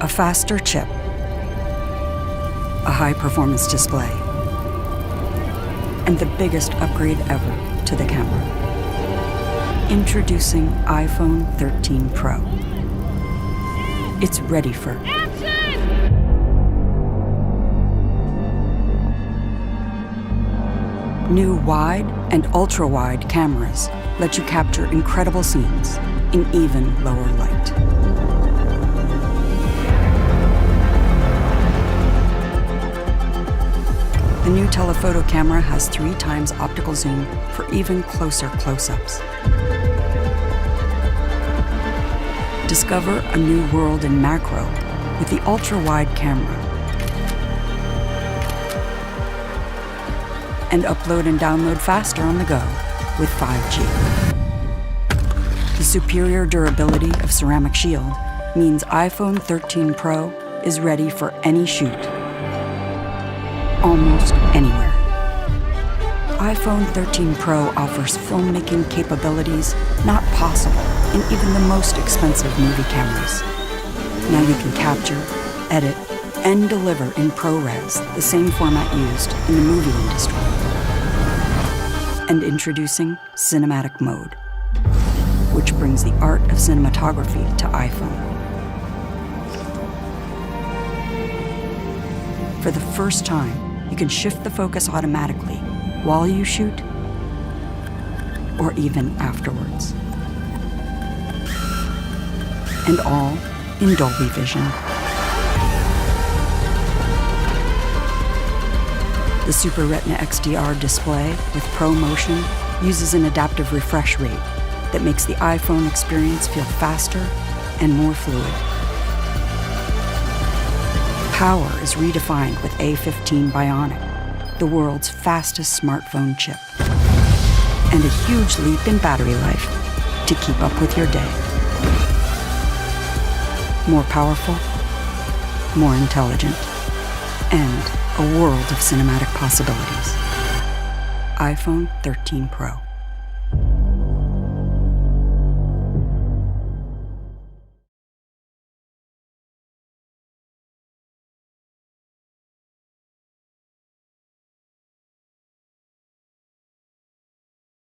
A faster chip, a high-performance display, and the biggest upgrade ever to the camera. Introducing iPhone 13 Pro. It's ready for action! New wide and ultra-wide cameras let you capture incredible scenes in even lower light. The new telephoto camera has 3 times optical zoom for even closer close-ups. Discover a new world in macro with the ultra-wide camera. And upload and download faster on the go with 5G. The superior durability of ceramic shield means iPhone 13 Pro is ready for any shoot, almost anywhere. iPhone 13 Pro offers filmmaking capabilities not possible in even the most expensive movie cameras. Now you can capture, edit, and deliver in ProRes, the same format used in the movie industry. And introducing Cinematic Mode, which brings the art of cinematography to iPhone. For the first time, you can shift the focus automatically while you shoot or even afterwards. And all in Dolby Vision. The Super Retina XDR display with Pro Motion uses an adaptive refresh rate that makes the iPhone experience feel faster and more fluid. Power is redefined with A15 Bionic, the world's fastest smartphone chip. And a huge leap in battery life to keep up with your day. More powerful, more intelligent, and a world of cinematic possibilities. iPhone 13 Pro.